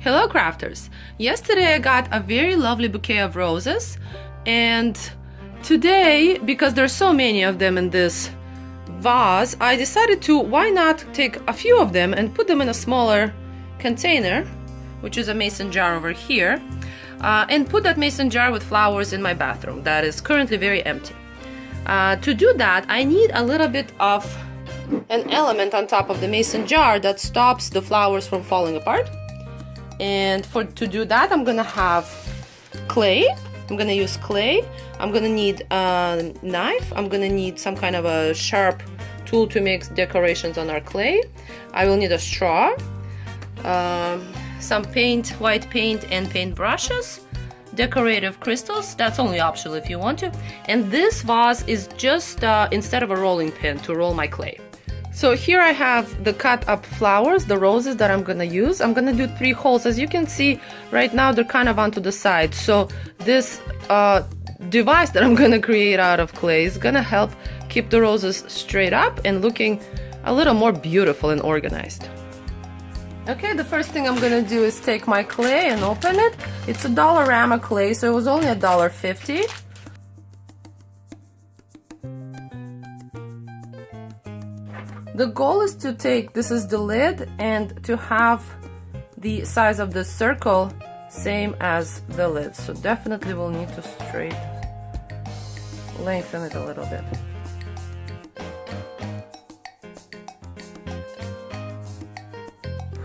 Hello crafters! Yesterday I got a very lovely bouquet of roses, and today, because there's so many of them in this vase, I decided to why not take a few of them and put them in a smaller container, which is a mason jar over here, and put that mason jar with flowers in my bathroom that is currently very empty. To do that, I need a little bit of an element on top of the mason jar that stops the flowers from falling apart. And to do that, I'm gonna have clay. I'm gonna use clay. I'm gonna need a knife. I'm gonna need some kind of a sharp tool to make decorations on our clay. I will need a straw, some paint, white paint and paint brushes, decorative crystals, that's only optional if you want to. And this vase is just instead of a rolling pin to roll my clay. So here I have the cut up flowers, the roses that I'm gonna use. I'm gonna do 3 holes. As you can see right now, they're kind of onto the side. So this device that I'm gonna create out of clay is gonna help keep the roses straight up and looking a little more beautiful and organized. Okay, the first thing I'm gonna do is take my clay and open it. It's a Dollarama clay, so it was only $1.50. The goal is to take, this is the lid, and to have the size of the circle same as the lid. So definitely we'll need to lengthen it a little bit.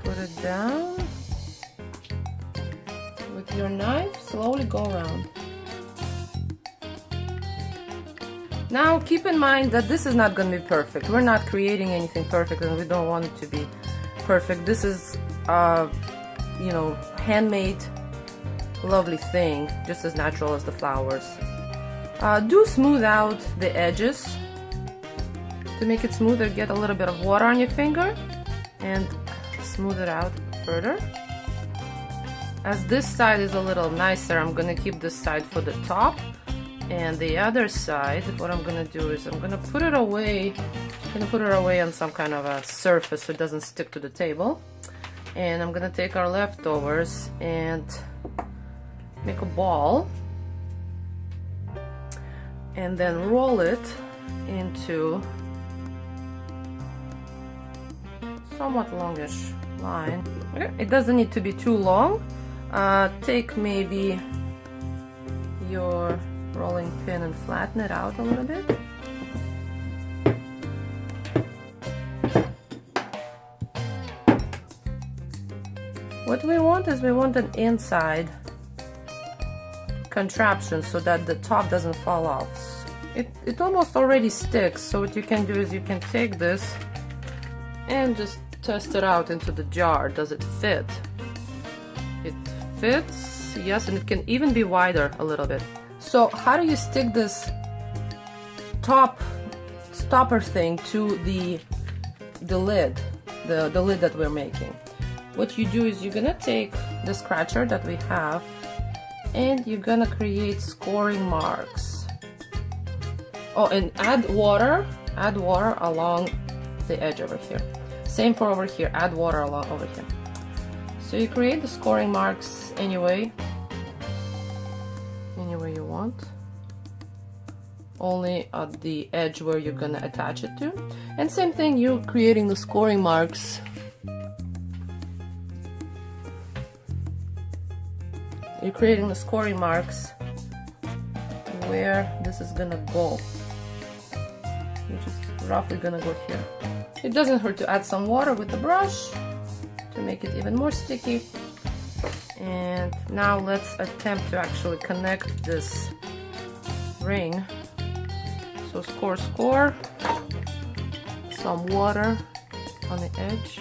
Put it down. With your knife, slowly go around. Now keep in mind that this is not going to be perfect. We're not creating anything perfect and we don't want it to be perfect. This is you know, handmade lovely thing, just as natural as the flowers. Do smooth out the edges. To make it smoother, get a little bit of water on your finger and smooth it out further. As this side is a little nicer, I'm going to keep this side for the top. And the other side, what I'm gonna do is I'm gonna put it away. On some kind of a surface so it doesn't stick to the table. And I'm gonna take our leftovers and make a ball, and then roll it into somewhat longish line. Okay. It doesn't need to be too long. Take maybe your rolling pin and flatten it out a little bit. What we want is we want an inside contraption so that the top doesn't fall off. It almost already sticks, so what you can do is you can take this and just test it out into the jar. Does it fit? It fits, yes, and it can even be wider a little bit. So how do you stick this top stopper thing to the lid, the lid that we're making? What you do is you're gonna take the scratcher that we have and you're gonna create scoring marks. Oh, and add water along the edge over here. Same for over here, add water along over here. So you create the scoring marks any way you want, only at the edge where you're gonna attach it to. And same thing, you're creating the scoring marks where this is gonna go, which is roughly gonna go here. It doesn't hurt to add some water with the brush to make it even more sticky. And now let's attempt to actually connect this ring. So score, some water on the edge.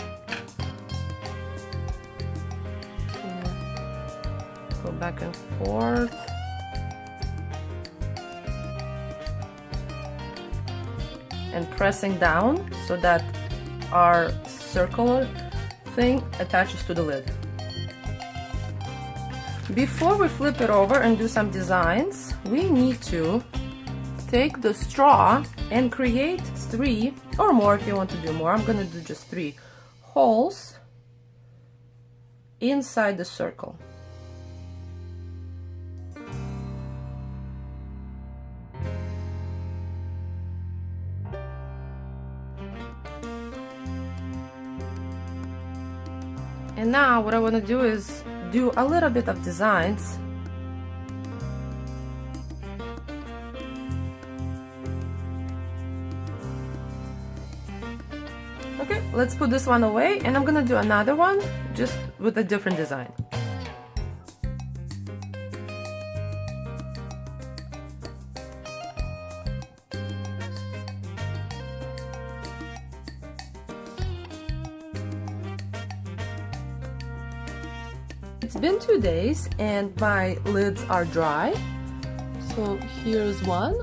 Go back and forth. And pressing down so that our circular thing attaches to the lid. Before we flip it over and do some designs, we need to take the straw and create 3 or more if you want to do more. I'm gonna do just 3 holes inside the circle. And now what I want to do is do a little bit of designs. Okay, let's put this one away, and I'm gonna do another one just with a different design. It's been 2 days and my lids are dry. So here's one.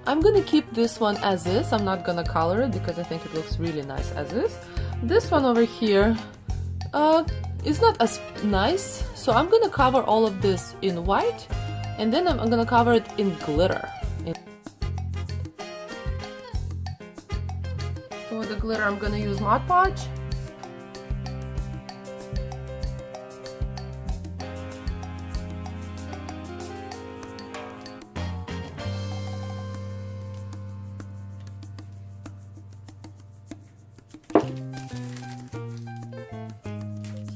I'm gonna keep this one as is. I'm not gonna color it because I think it looks really nice as is. This one over here is not as nice, so I'm gonna cover all of this in white, and then I'm gonna cover it in glitter. For the glitter, I'm gonna use Mod Podge.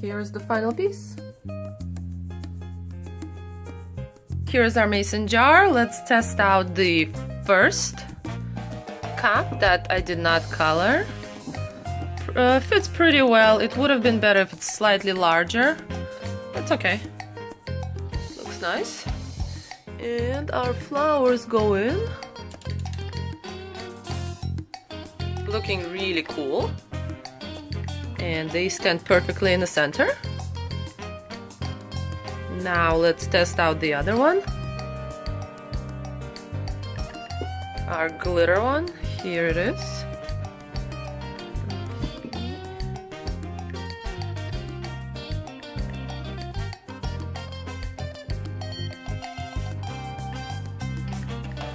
Here's the final piece. Here's our mason jar. Let's test out the first cup that I did not color. Fits pretty well. It would have been better if it's slightly larger. That's okay. Looks nice. And our flowers go in. Looking really cool. And they stand perfectly in the center. Now let's test out the other one. Our glitter one, here it is.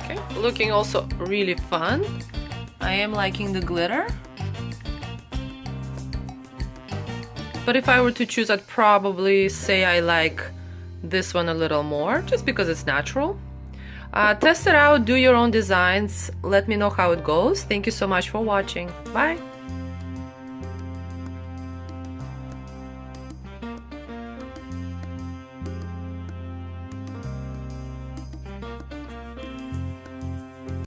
Okay, looking also really fun. I am liking the glitter. But if I were to choose, I'd probably say I like this one a little more, just because it's natural. Test it out, do your own designs, let me know how it goes. Thank you so much for watching. Bye!